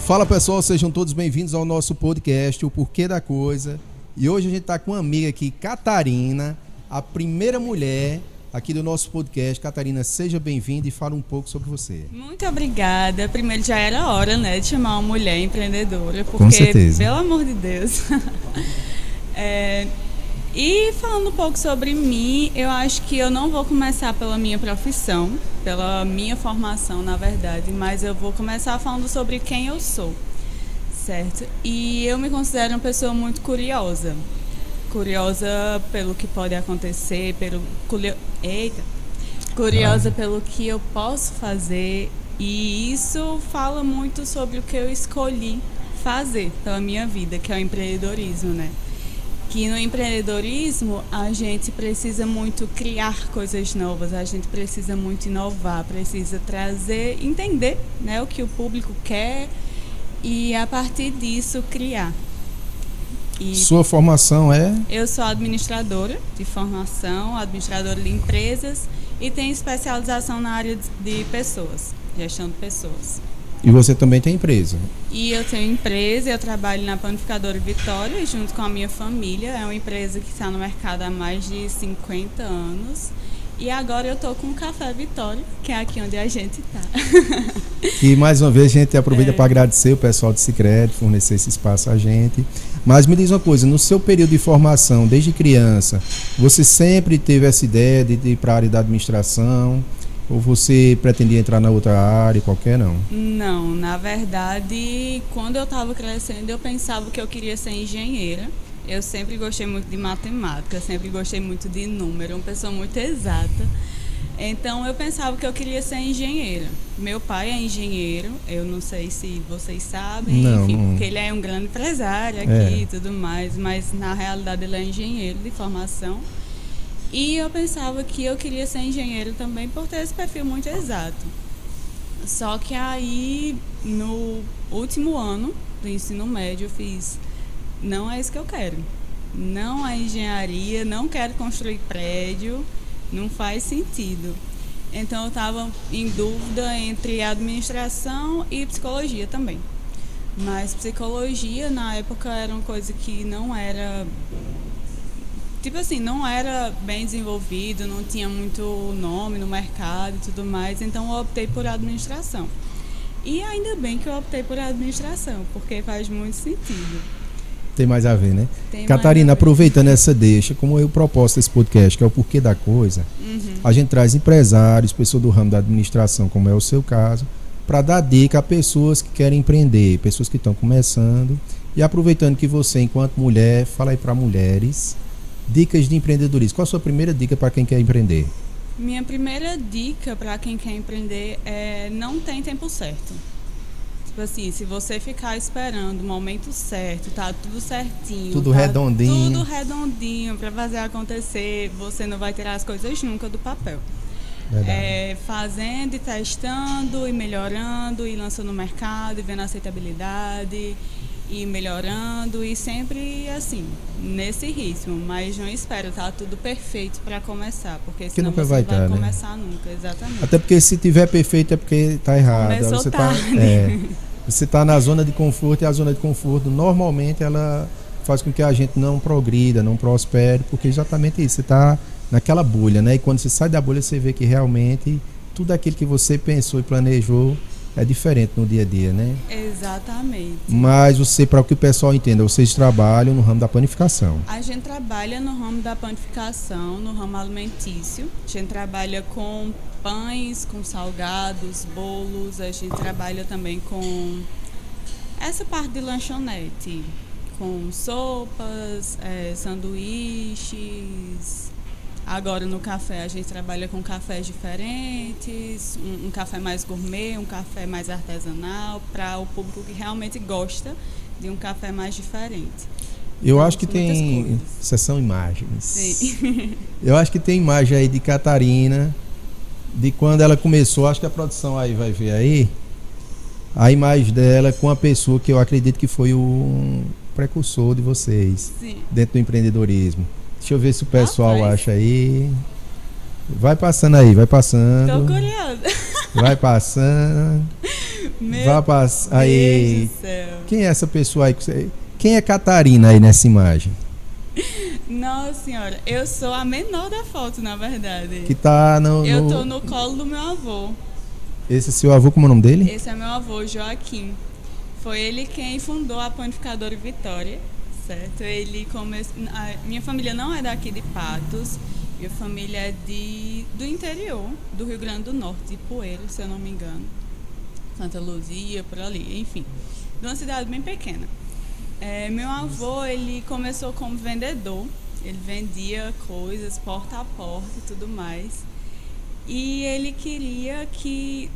Fala pessoal, sejam todos bem-vindos ao nosso podcast, O Porquê da Coisa. E hoje a gente está com uma amiga aqui, Catarina, a primeira mulher aqui do nosso podcast. Catarina, seja bem-vinda e fala um pouco sobre você. Muito obrigada. Primeiro, já era hora, né, de chamar uma mulher empreendedora, porque, com certeza, pelo amor de Deus. E falando um pouco sobre mim, eu acho que eu não vou começar pela minha profissão, pela minha formação, na verdade, mas eu vou começar falando sobre quem eu sou, certo? E eu me considero uma pessoa muito curiosa. Curiosa pelo que pode acontecer, curiosa pelo que eu posso fazer, e isso fala muito sobre o que eu escolhi fazer pela minha vida, que é o empreendedorismo, né? Que no empreendedorismo a gente precisa muito criar coisas novas, a gente precisa muito inovar, precisa trazer, entender, né, o que o público quer e a partir disso criar. E sua formação é? Eu sou administradora de formação, administradora de empresas e tenho especialização na área de pessoas, gestão de pessoas. E você também tem empresa? E eu tenho empresa, eu trabalho na Panificadora Vitória junto com a minha família. É uma empresa que está no mercado há mais de 50 anos. E agora eu estou com o Café Vitória, que é aqui onde a gente está. E mais uma vez a gente aproveita para agradecer o pessoal do Sicredi, fornecer esse espaço a gente. Mas me diz uma coisa, no seu período de formação, desde criança, você sempre teve essa ideia de ir para a área da administração? Ou você pretendia entrar na outra área, qualquer não? Não, na verdade, quando eu estava crescendo, eu pensava que eu queria ser engenheira. Eu sempre gostei muito de matemática, sempre gostei muito de número, uma pessoa muito exata. Então, eu pensava que eu queria ser engenheira. Meu pai é engenheiro, eu não sei se vocês sabem, não, enfim, não. Porque ele é um grande empresário aqui e tudo mais, mas na realidade ele é engenheiro de formação. E eu pensava que eu queria ser engenheiro também por ter esse perfil muito exato. Só que aí, no último ano do ensino médio, eu fiz, não é isso que eu quero. Não é engenharia, não quero construir prédio, não faz sentido. Então eu estava em dúvida entre administração e psicologia também. Mas psicologia, na época, era uma coisa que não era... Tipo assim, não era bem desenvolvido, não tinha muito nome no mercado e tudo mais, então eu optei por administração. E ainda bem que eu optei por administração, porque faz muito sentido. Tem mais a ver, né? Catarina, aproveitando essa deixa, como eu proposto esse podcast, que é o Porquê da Coisa, a gente traz empresários, pessoas do ramo da administração, como é o seu caso, para dar dica a pessoas que querem empreender, pessoas que estão começando. E aproveitando que você, enquanto mulher, fala aí para mulheres... Dicas de empreendedorismo. Qual a sua primeira dica para quem quer empreender? Minha primeira dica para quem quer empreender é não tem tempo certo. Tipo assim, se você ficar esperando o momento certo, tá tudo certinho, tudo redondinho. Tudo redondinho para fazer acontecer, você não vai tirar as coisas nunca do papel. Fazendo e testando e melhorando e lançando no mercado e vendo a aceitabilidade e melhorando e sempre assim, nesse ritmo, mas não espero estar tudo perfeito para começar, porque senão nunca você vai não vai estar, começar, né? Nunca, exatamente. Até porque se tiver perfeito é porque está errado. Começou você tarde. Você está na zona de conforto e a zona de conforto normalmente ela faz com que a gente não progrida, não prospere, porque exatamente isso, você está naquela bolha, né? E quando você sai da bolha você vê que realmente tudo aquilo que você pensou e planejou é diferente no dia a dia, né? Exatamente. Mas você, para que o pessoal entenda, vocês trabalham no ramo da panificação. A gente trabalha no ramo da panificação, no ramo alimentício. A gente trabalha com pães, com salgados, bolos. A gente trabalha também com essa parte de lanchonete, com sopas, sanduíches. Agora no café a gente trabalha com cafés diferentes, um café mais gourmet, um café mais artesanal, para o público que realmente gosta de um café mais diferente. Eu acho que tem sessão imagens. Sim. Eu acho que tem imagem aí de Catarina, de quando ela começou, acho que a produção aí vai ver aí, a imagem dela com a pessoa que eu acredito que foi o precursor de vocês. Sim. Dentro do empreendedorismo. Deixa eu ver se o pessoal acha aí. Vai passando aí, vai passando. Tô curiosa. Vai passando. Vá passar. Aí. Deus do céu. Quem é essa pessoa aí? Quem é Catarina aí nessa imagem? Nossa senhora, eu sou a menor da foto, na verdade. Que tá Eu tô no colo do meu avô. Esse é seu avô, como é o nome dele? Esse é meu avô, Joaquim. Foi ele quem fundou a Panificadora Vitória, certo? Ele começou. Minha família não é daqui de Patos. Minha família é do interior, do Rio Grande do Norte, de Poeiro, se eu não me engano. Santa Luzia, por ali, enfim. De uma cidade bem pequena. Meu avô, ele começou como vendedor. Ele vendia coisas porta a porta e tudo mais. E ele queria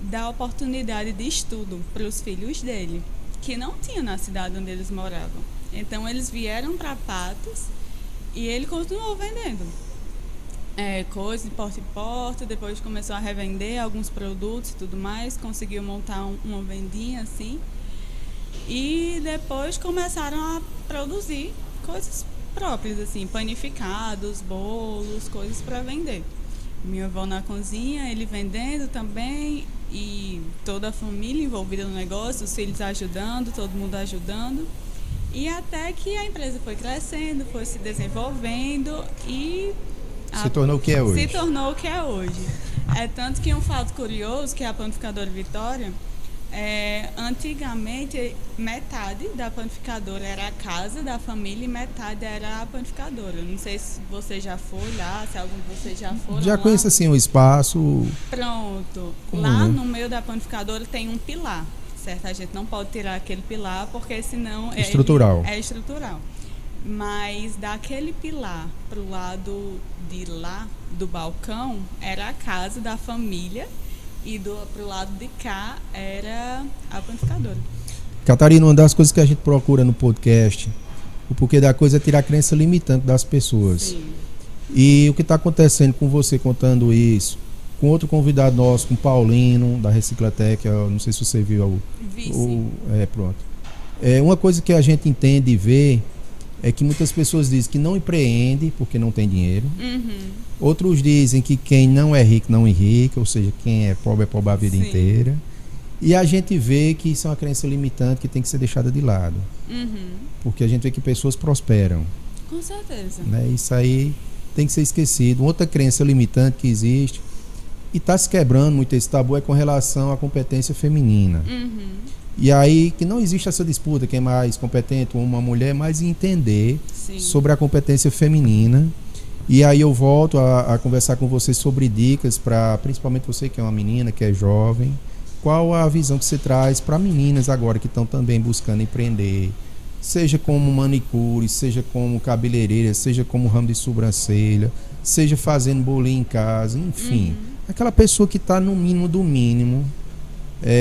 dar oportunidade de estudo para os filhos dele, que não tinham na cidade onde eles moravam. Então, eles vieram para Patos e ele continuou vendendo coisas de porta em porta. Depois começou a revender alguns produtos e tudo mais, conseguiu montar uma vendinha assim. E depois começaram a produzir coisas próprias, assim, panificados, bolos, coisas para vender. Minha avó na cozinha, ele vendendo também, e toda a família envolvida no negócio, os filhos ajudando, todo mundo ajudando. E até que a empresa foi crescendo, foi se desenvolvendo e... Se tornou o que é hoje. Se tornou o que é hoje. É tanto que um fato curioso, que a Panificadora Vitória, antigamente metade da panificadora era a casa da família e metade era a panificadora. Não sei se você já foi lá, se algum de vocês já foram já lá. conheço assim o espaço. Pronto. Lá no meio da panificadora tem um pilar, certo? A gente não pode tirar aquele pilar porque senão estrutural. É estrutural. Mas daquele pilar para o lado de lá do balcão era a casa da família. E pro lado de cá era a panificadora. Catarina, uma das coisas que a gente procura no podcast, o porquê da coisa é tirar a crença limitante das pessoas. Sim. E o que está acontecendo com você contando isso, com outro convidado nosso, com o Paulino, da Reciclatec, não sei se você viu pronto. Uma coisa que a gente entende e vê é que muitas pessoas dizem que não empreende porque não tem dinheiro. Uhum. Outros dizem que quem não é rico não enriquece, ou seja, quem é pobre a vida inteira. E a gente vê que isso é uma crença limitante que tem que ser deixada de lado. Uhum. Porque a gente vê que pessoas prosperam. Com certeza. Né? Isso aí tem que ser esquecido. Outra crença limitante que existe, e está se quebrando muito esse tabu, é com relação à competência feminina. Uhum. E aí que não existe essa disputa, quem é mais competente, uma mulher, mas entender sobre a competência feminina. E aí eu volto a conversar com você sobre dicas para, principalmente você que é uma menina, que é jovem, qual a visão que você traz para meninas agora que estão também buscando empreender, seja como manicure, seja como cabeleireira, seja como ramo de sobrancelha, seja fazendo bolinho em casa, enfim. Aquela pessoa que está no mínimo do mínimo.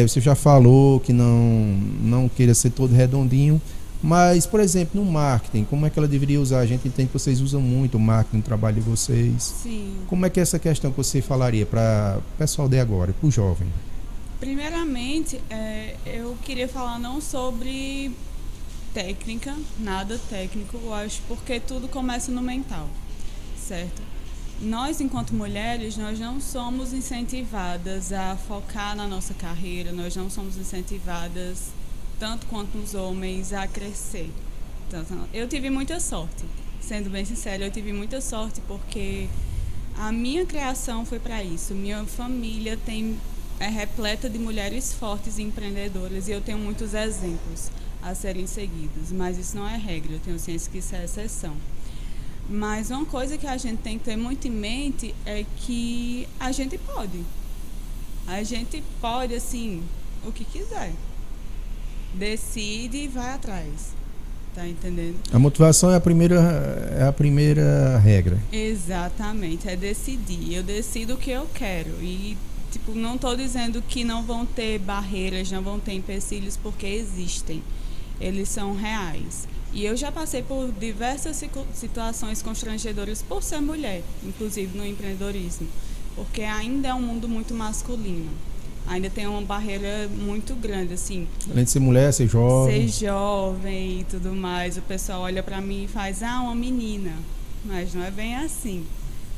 Você já falou que não queira ser todo redondinho, mas, por exemplo, no marketing, como é que ela deveria usar? A gente entende que vocês usam muito o marketing no trabalho de vocês. Sim. Como é que é essa questão que você falaria para o pessoal de agora, para o jovem? Primeiramente, eu queria falar não sobre técnica, nada técnico, eu acho, porque tudo começa no mental, certo? Nós, enquanto mulheres, nós não somos incentivadas a focar na nossa carreira, nós não somos incentivadas, tanto quanto os homens, a crescer. Então, eu tive muita sorte, sendo bem sincera, eu tive muita sorte porque a minha criação foi para isso. Minha família é repleta de mulheres fortes e empreendedoras e eu tenho muitos exemplos a serem seguidos, mas isso não é regra, eu tenho ciência que isso é exceção. Mas uma coisa que a gente tem que ter muito em mente é que a gente pode. A gente pode, assim, o que quiser. Decide e vai atrás. Tá entendendo? A motivação é a primeira regra. Exatamente, é decidir. Eu decido o que eu quero. E, não estou dizendo que não vão ter barreiras, não vão ter empecilhos, porque existem. Eles são reais. E eu já passei por diversas situações constrangedoras por ser mulher, inclusive no empreendedorismo, porque ainda é um mundo muito masculino. Ainda tem uma barreira muito grande, assim. Além de ser mulher, ser jovem. Ser jovem e tudo mais. O pessoal olha pra mim e faz, uma menina. Mas não é bem assim.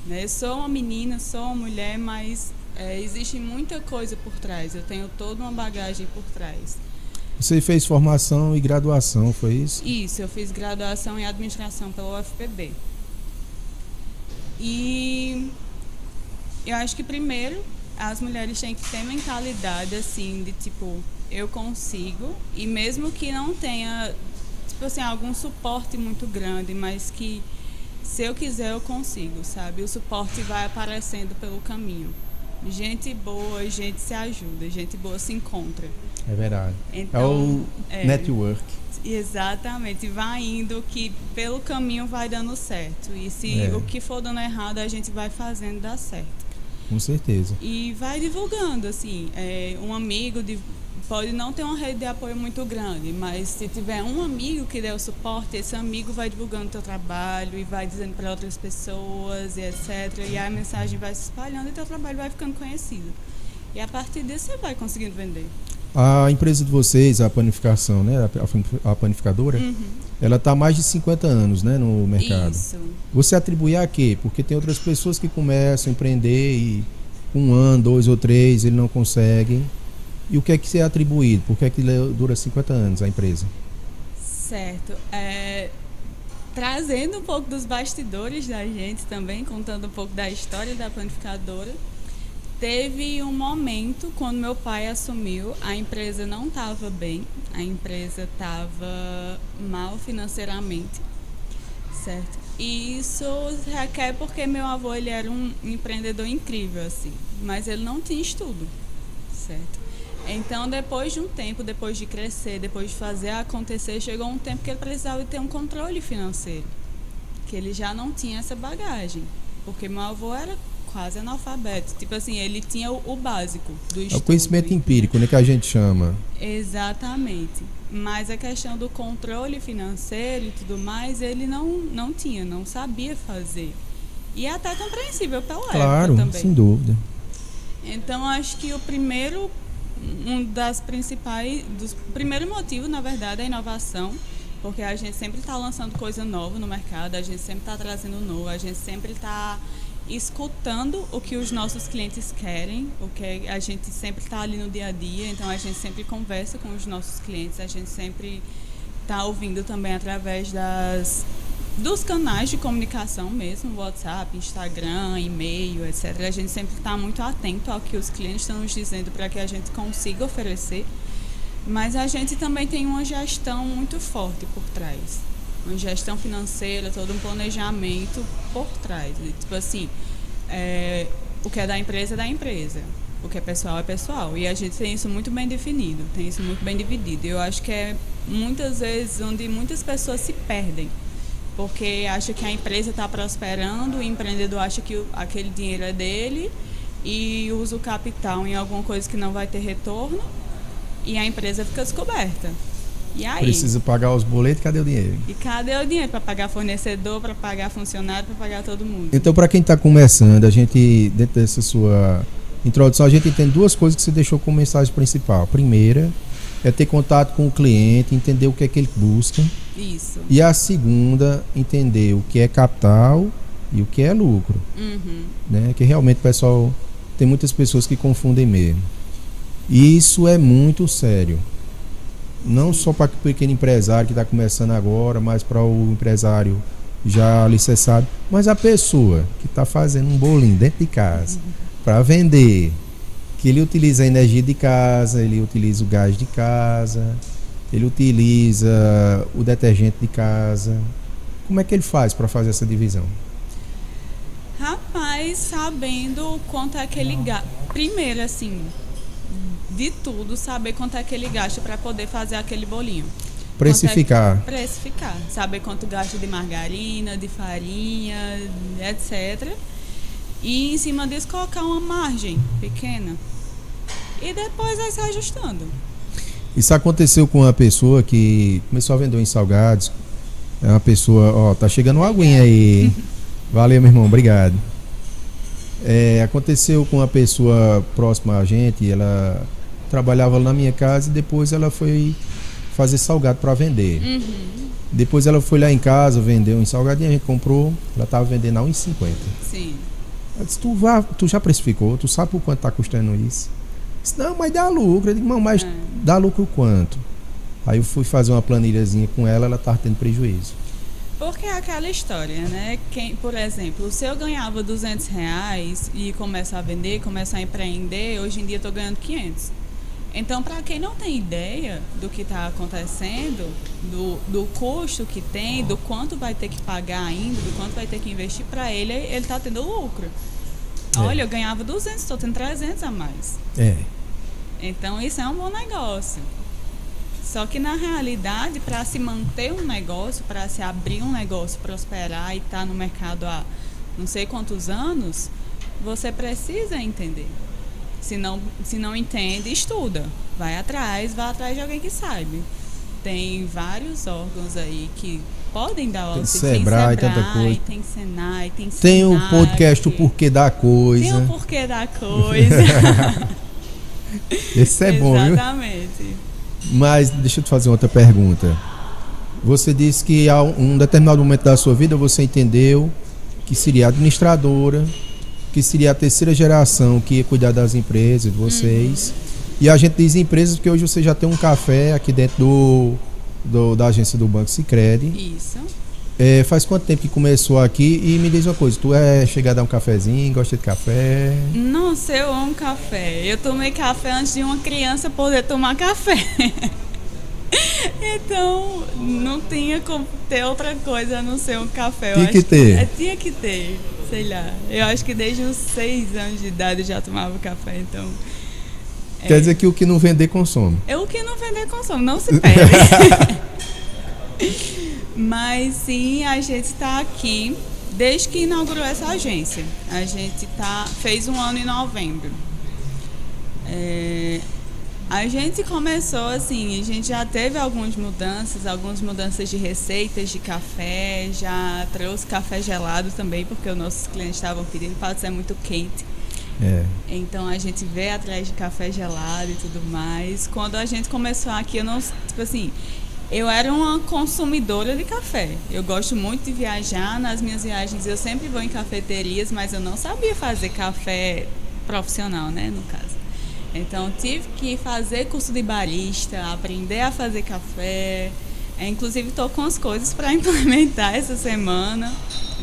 Né? Eu sou uma menina, sou uma mulher, mas Existe muita coisa por trás. Eu tenho toda uma bagagem por trás. Você fez formação e graduação, foi isso? Isso, eu fiz graduação em administração pela UFPB. E eu acho que primeiro as mulheres têm que ter mentalidade assim de tipo, eu consigo, e mesmo que não tenha tipo assim, algum suporte muito grande, mas que se eu quiser eu consigo, sabe? O suporte vai aparecendo pelo caminho. Gente boa, gente se ajuda, gente boa se encontra. É verdade. Então, é o network. Exatamente. Vai indo que pelo caminho vai dando certo. E se o que for dando errado, a gente vai fazendo dar certo. Com certeza. E vai divulgando, assim. Um amigo pode não ter uma rede de apoio muito grande, mas se tiver um amigo que der o suporte, esse amigo vai divulgando o teu trabalho e vai dizendo para outras pessoas e etc. E a mensagem vai se espalhando e teu trabalho vai ficando conhecido. E a partir disso você vai conseguindo vender. A empresa de vocês, a panificação, né? A panificadora, ela está há mais de 50 anos, né, no mercado. Isso. Você atribui a quê? Porque tem outras pessoas que começam a empreender e 1 ano, 2 ou 3, ele não conseguem. E o que é que é atribuído? Por que é que dura 50 anos a empresa? Certo. Trazendo um pouco dos bastidores da gente também, contando um pouco da história da panificadora. Teve um momento, quando meu pai assumiu, a empresa não estava bem, a empresa estava mal financeiramente, certo? E isso requer porque meu avô ele era um empreendedor incrível, assim, mas ele não tinha estudo, certo? Então, depois de um tempo, depois de crescer, depois de fazer acontecer, chegou um tempo que ele precisava ter um controle financeiro, que ele já não tinha essa bagagem, porque meu avô era quase analfabeto. Tipo assim, ele tinha o básico do estudo. É o conhecimento empírico, né, que a gente chama. Exatamente. Mas a questão do controle financeiro e tudo mais, ele não tinha, não sabia fazer. E é até compreensível pela época também. Claro, sem dúvida. Então, acho que o primeiro motivo, na verdade, é a inovação. Porque a gente sempre está lançando coisa nova no mercado, a gente sempre está trazendo novo, a gente sempre está escutando o que os nossos clientes querem, o que a gente sempre está ali no dia a dia, então a gente sempre conversa com os nossos clientes, a gente sempre está ouvindo também através dos canais de comunicação mesmo, WhatsApp, Instagram, e-mail, etc. A gente sempre está muito atento ao que os clientes estão nos dizendo para que a gente consiga oferecer, mas a gente também tem uma gestão muito forte por trás. Uma gestão financeira, todo um planejamento por trás. Tipo assim, o que é da empresa é da empresa, o que é pessoal. E a gente tem isso muito bem definido, tem isso muito bem dividido. Eu acho que é muitas vezes onde muitas pessoas se perdem, porque acha que a empresa está prosperando, o empreendedor acha que aquele dinheiro é dele e usa o capital em alguma coisa que não vai ter retorno e a empresa fica descoberta. E aí? Precisa pagar os boletos, cadê o dinheiro? E cadê o dinheiro para pagar fornecedor, para pagar funcionário, para pagar todo mundo? Então, para quem está começando, a gente, dentro dessa sua introdução, a gente entende 2 coisas que você deixou como mensagem principal. A primeira é ter contato com o cliente, entender o que é que ele busca. Isso. E a segunda, entender o que é capital e o que é lucro. Né? Que realmente, pessoal, tem muitas pessoas que confundem mesmo. E isso é muito sério. Não só para o pequeno empresário que está começando agora, mas para o empresário já licenciado, mas a pessoa que está fazendo um bolinho dentro de casa para vender, que ele utiliza a energia de casa, ele utiliza o gás de casa, ele utiliza o detergente de casa. Como é que ele faz para fazer essa divisão? Rapaz, sabendo quanto é que ele gasta. Primeiro, assim, de tudo, saber quanto é que ele gasta para poder fazer aquele bolinho. Precificar. Precificar. Saber quanto gasta de margarina, de farinha, etc. E em cima disso colocar uma margem pequena. E depois vai se ajustando. Isso aconteceu com uma pessoa que começou a vender em salgados. É uma pessoa, tá chegando uma aguinha aí. Valeu, meu irmão, obrigado. Aconteceu com uma pessoa próxima a gente, ela trabalhava na minha casa e depois ela foi fazer salgado para vender. Depois ela foi lá em casa, vendeu em salgadinho, a gente comprou, ela estava vendendo a R$1,50. Sim. Eu disse, tu já precificou? Tu sabe por quanto tá custando isso? Eu disse, não, mas dá lucro. Eu digo, não, mas dá lucro quanto? Aí eu fui fazer uma planilhazinha com ela, ela tava tendo prejuízo. Porque é aquela história, né? Por exemplo, se eu ganhava R$200 e começar a vender, começar a empreender, hoje em dia eu tô ganhando 500. Então, para quem não tem ideia do que está acontecendo, do custo que tem, do quanto vai ter que pagar ainda, do quanto vai ter que investir, para ele está tendo lucro. Olha, eu ganhava 200, estou tendo 300 a mais. Então, isso é um bom negócio. Só que, na realidade, para se manter um negócio, para se abrir um negócio, prosperar e estar no mercado há não sei quantos anos, você precisa entender. Se não entende, estuda. Vai atrás de alguém que saiba. Tem vários órgãos aí que podem dar auxílio. Tem Sebrae, tanta coisa. Tem Senai, tem Senac. Tem o podcast O Porquê da Coisa. Tem o Porquê da Coisa. Esse é bom, viu? Exatamente. Mas deixa eu te fazer outra pergunta. Você disse que a um determinado momento da sua vida você entendeu que seria administradora, que seria a terceira geração que ia cuidar das empresas, de vocês. E a gente diz empresas porque hoje você já tem um café aqui dentro da agência do Banco Sicredi. Isso. Faz quanto tempo que começou aqui? E me diz uma coisa, tu chega a dar um cafezinho, gosta de café? Nossa, eu amo café. Eu tomei café antes de uma criança poder tomar café. Então, não tinha como ter outra coisa a não ser um café. Tinha que ter. Tinha que ter, sei lá. Eu acho que desde os 6 anos de idade eu já tomava café, então... Quer dizer que o que não vender, consome. O que não vender, consome. Não se perde. Mas sim, a gente está aqui desde que inaugurou essa agência. A gente fez 1 ano em novembro. A gente começou assim, a gente já teve algumas mudanças de receitas de café, já trouxe café gelado também, porque os nossos clientes estavam pedindo, pode ser muito quente. Então a gente veio atrás de café gelado e tudo mais. Quando a gente começou aqui, eu era uma consumidora de café. Eu gosto muito de viajar. Nas minhas viagens eu sempre vou em cafeterias, mas eu não sabia fazer café profissional, né, no caso. Então tive que fazer curso de barista, aprender a fazer café. Inclusive estou com as coisas para implementar essa semana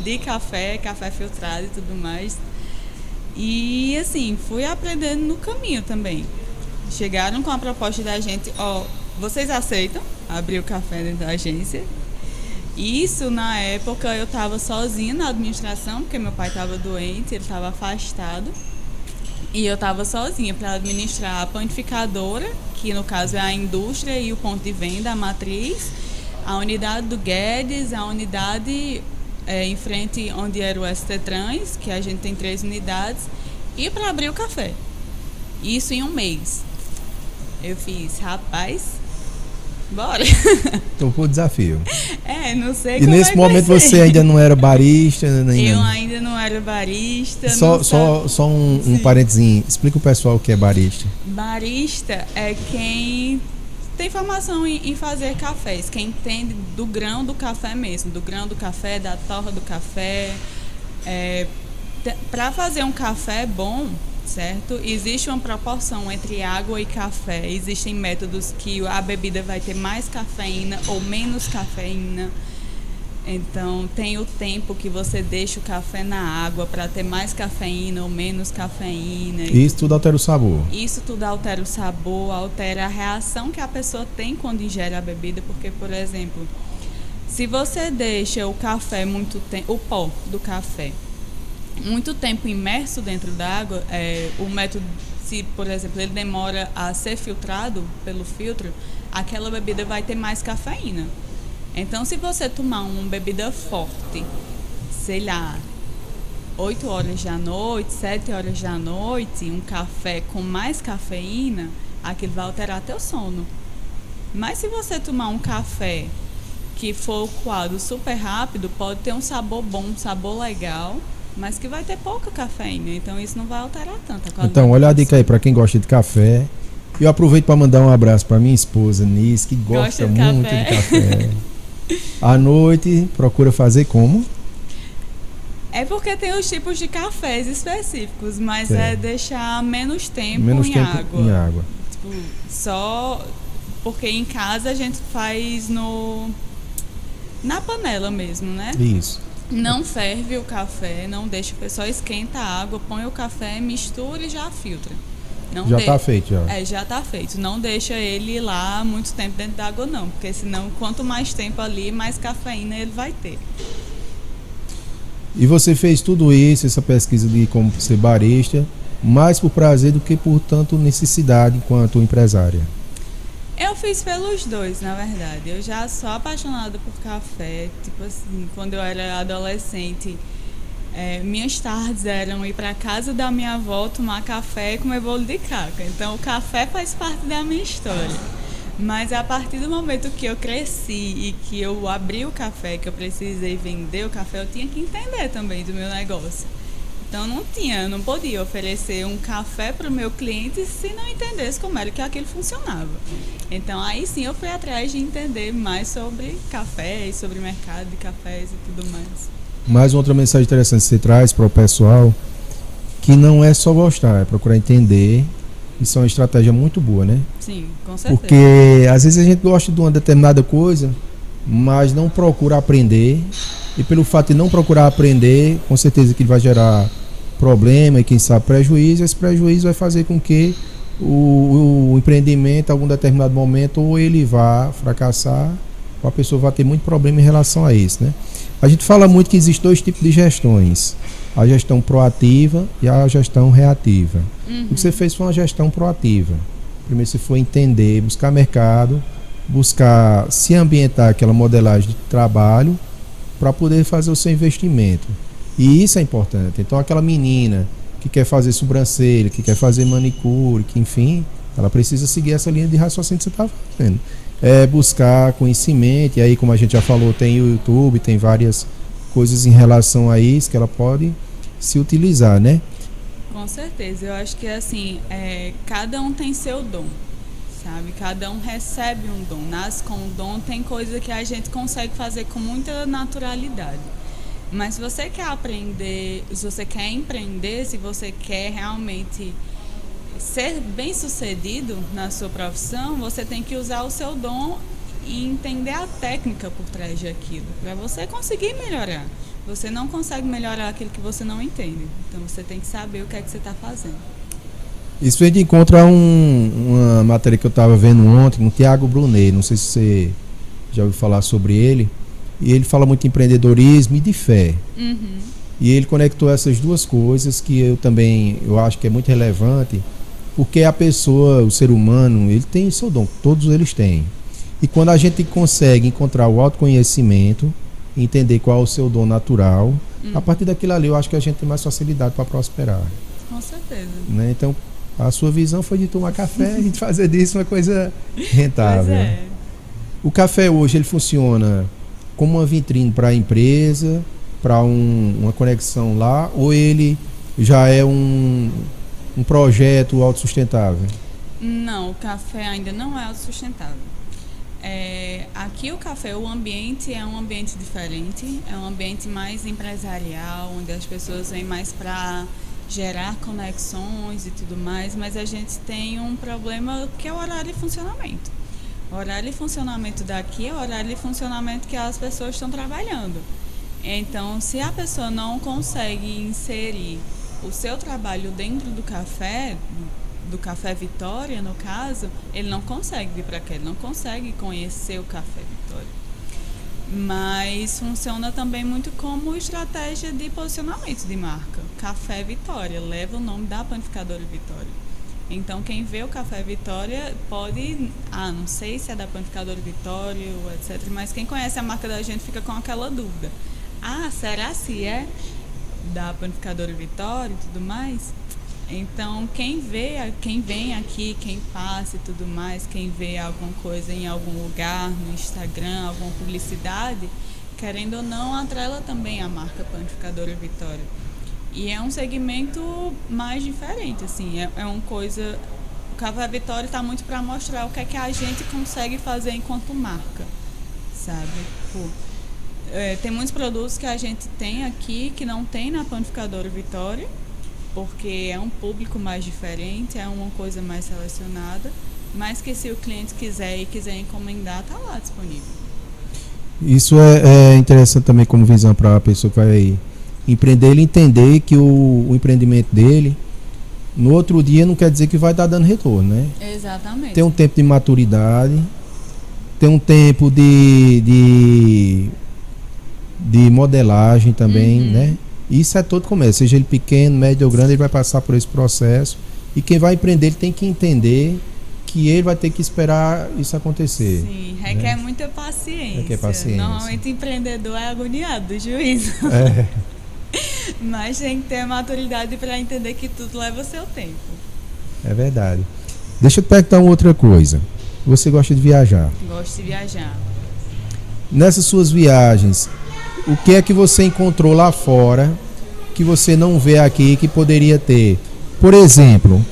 de café filtrado e tudo mais. E assim, fui aprendendo no caminho também. Chegaram com a proposta da gente, vocês aceitam abrir o café dentro da agência? Isso, na época, eu estava sozinha na administração, porque meu pai estava doente, ele estava afastado. E eu estava sozinha para administrar a panificadora, que no caso é a indústria e o ponto de venda, a matriz, a unidade do Guedes, a unidade em frente onde era o ST Trans, que a gente tem 3 unidades, e para abrir o café. Isso em 1 mês. Eu fiz, rapaz, bora. Tocou o desafio. Não sei e como nesse momento você ainda não era barista? Eu ainda não era barista. Só um parentezinho. Explica o pessoal o que é barista. Barista é quem tem formação em fazer cafés, quem entende do grão do café mesmo, do grão do café, da torra do café. Para fazer um café bom, certo? Existe uma proporção entre água e café. Existem métodos que a bebida vai ter mais cafeína ou menos cafeína. Então, tem o tempo que você deixa o café na água para ter mais cafeína ou menos cafeína. Isso tudo altera o sabor. Isso tudo altera o sabor, altera a reação que a pessoa tem quando ingere a bebida. Porque, por exemplo, se você deixa o café muito tempo, o pó do café, muito tempo imerso dentro da água, o método, se por exemplo ele demora a ser filtrado pelo filtro, aquela bebida vai ter mais cafeína. Então, se você tomar uma bebida forte, sei lá, 8 horas da noite, 7 horas da noite, um café com mais cafeína, aquilo vai alterar teu sono. Mas se você tomar um café que for coado super rápido, pode ter um sabor bom, um sabor legal, mas que vai ter pouca cafeína, então isso não vai alterar tanto a qualidade. Então, olha a dica aí para quem gosta de café. Eu aproveito para mandar um abraço para minha esposa, Nis, que gosta muito de café. À noite, procura fazer como? É porque tem os tipos de cafés específicos, mas É. deixar menos tempo Em água. Tipo, só porque em casa a gente faz na panela mesmo, né? Isso. Não ferve o café, não deixa, só esquenta a água, põe o café, mistura e já filtra. Não Já está feito, já. Já está feito. Não deixa ele lá muito tempo dentro da água, não. Porque senão, quanto mais tempo ali, mais cafeína ele vai ter. E você fez tudo isso, essa pesquisa de como ser barista, mais por prazer do que por tanto necessidade enquanto empresária? Eu fiz pelos dois, na verdade. Eu já sou apaixonada por café. Tipo assim, quando eu era adolescente, minhas tardes eram ir para casa da minha avó, tomar café e comer bolo de caca. Então, o café faz parte da minha história. Mas a partir do momento que eu cresci e que eu abri o café, que eu precisei vender o café, eu tinha que entender também do meu negócio. Então não podia oferecer um café para o meu cliente se não entendesse como era que aquilo funcionava. Então aí sim eu fui atrás de entender mais sobre café e sobre mercado de cafés e tudo mais. Mais outra mensagem interessante que você traz para o pessoal, que não é só gostar, é procurar entender. Isso é uma estratégia muito boa, né? Sim, com certeza. Porque às vezes a gente gosta de uma determinada coisa, mas não procura aprender. E pelo fato de não procurar aprender, com certeza que vai gerar problema e quem sabe prejuízo. Esse prejuízo vai fazer com que o empreendimento, em algum determinado momento, ou ele vá fracassar, ou a pessoa vai ter muito problema em relação a isso, né? A gente fala muito que existem dois tipos de gestões: a gestão proativa e a gestão reativa. O que você fez foi uma gestão proativa. Primeiro você foi entender, buscar mercado, buscar se ambientar aquela modelagem de trabalho para poder fazer o seu investimento. E isso é importante. Então aquela menina que quer fazer sobrancelha, que quer fazer manicure, que enfim, ela precisa seguir essa linha de raciocínio que você está fazendo. É buscar conhecimento, e aí, como a gente já falou, tem o YouTube, tem várias coisas em relação a isso que ela pode se utilizar, né? Com certeza, eu acho que assim, cada um tem seu dom, sabe? Cada um recebe um dom, nasce com um dom, tem coisa que a gente consegue fazer com muita naturalidade. Mas se você quer aprender, se você quer empreender, se você quer realmente ser bem-sucedido na sua profissão, você tem que usar o seu dom e entender a técnica por trás daquilo, para você conseguir melhorar. Você não consegue melhorar aquilo que você não entende. Então você tem que saber o que é que você está fazendo. Isso a gente encontra uma matéria que eu estava vendo ontem, com o Thiago Brunet, não sei se você já ouviu falar sobre ele. E ele fala muito de empreendedorismo e de fé. Uhum. E ele conectou essas duas coisas que eu acho que é muito relevante, porque a pessoa, o ser humano, ele tem seu dom, todos eles têm. E quando a gente consegue encontrar o autoconhecimento, entender qual é o seu dom natural, a partir daquilo ali eu acho que a gente tem mais facilidade para prosperar. Com certeza. Né? Então, a sua visão foi de tomar café e de fazer disso uma coisa rentável. Pois é. O café hoje ele funciona como uma vitrine para a empresa, para uma conexão lá, ou ele já é um projeto autossustentável? Não, o café ainda não é autossustentável. Aqui o café, o ambiente é um ambiente diferente, é um ambiente mais empresarial, onde as pessoas vêm mais para gerar conexões e tudo mais, mas a gente tem um problema que é o horário de funcionamento. O horário de funcionamento daqui é o horário de funcionamento que as pessoas estão trabalhando. Então, se a pessoa não consegue inserir o seu trabalho dentro do Café Vitória, no caso, ele não consegue vir para cá, ele não consegue conhecer o Café Vitória. Mas funciona também muito como estratégia de posicionamento de marca. Café Vitória leva o nome da panificadora Vitória. Então, quem vê o Café Vitória pode... não sei se é da panificadora Vitória, etc. Mas quem conhece a marca da gente fica com aquela dúvida. Será se é da panificadora Vitória e tudo mais? Então, quem vem aqui, quem passa e tudo mais, quem vê alguma coisa em algum lugar, no Instagram, alguma publicidade, querendo ou não, atrela também a marca panificadora Vitória. E é um segmento mais diferente, assim, é uma coisa... O Café Vitória está muito para mostrar o que é que a gente consegue fazer enquanto marca, sabe? Tem muitos produtos que a gente tem aqui que não tem na Panificadora Vitória, porque é um público mais diferente, é uma coisa mais selecionada, mas que se o cliente quiser e quiser encomendar, está lá disponível. Isso é interessante também como visão para a pessoa que vai empreender, ele entender que o empreendimento dele, no outro dia não quer dizer que vai estar dando retorno, né? Exatamente. Tem um tempo de maturidade, tem um tempo de modelagem também, né? Isso é todo comércio, seja ele pequeno, médio ou grande, ele vai passar por esse processo. E quem vai empreender, ele tem que entender que ele vai ter que esperar isso acontecer. Sim, requer muita paciência. Requer paciência. Normalmente o empreendedor é agoniado do juízo. Mas tem que ter maturidade para entender que tudo leva o seu tempo. É verdade. Deixa eu te perguntar uma outra coisa. Você gosta de viajar? Gosto de viajar. Nessas suas viagens, o que é que você encontrou lá fora que você não vê aqui que poderia ter? Por exemplo,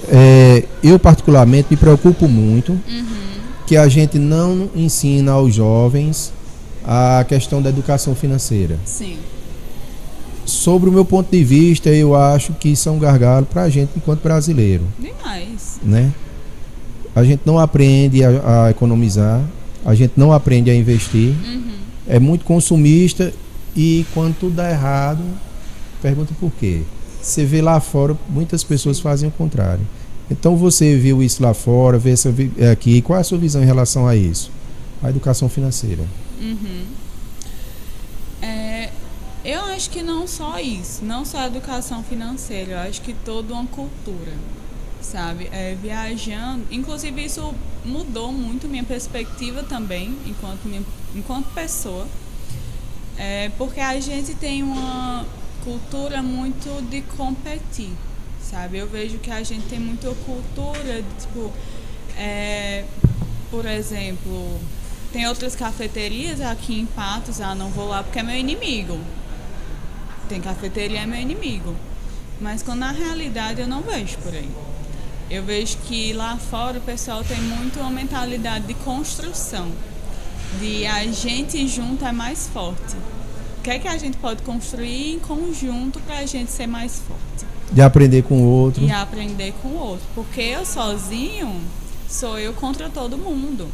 eu particularmente me preocupo muito que a gente não ensina aos jovens a questão da educação financeira. Sim. Sobre o meu ponto de vista, eu acho que isso é um gargalo para a gente enquanto brasileiro. Demais. Né? A gente não aprende a economizar, a gente não aprende a investir, é muito consumista e quando tudo dá errado, pergunta por quê. Você vê lá fora, muitas pessoas fazem o contrário. Então você viu isso lá fora, vê essa aqui, qual é a sua visão em relação a isso? A educação financeira. Eu acho que não só isso, não só a educação financeira, eu acho que toda uma cultura, sabe? Viajando, inclusive isso mudou muito minha perspectiva também, enquanto pessoa, porque a gente tem uma cultura muito de competir, sabe? Eu vejo que a gente tem muita cultura de, tipo, por exemplo, tem outras cafeterias aqui em Patos, não vou lá porque é meu inimigo. Tem cafeteria, é meu inimigo. Mas quando na realidade eu não vejo por aí. Eu vejo que lá fora o pessoal tem muito uma mentalidade de construção, de a gente junto é mais forte. O que é que a gente pode construir em conjunto para a gente ser mais forte? De aprender com o outro. E aprender com o outro. Porque eu sozinho sou eu contra todo mundo.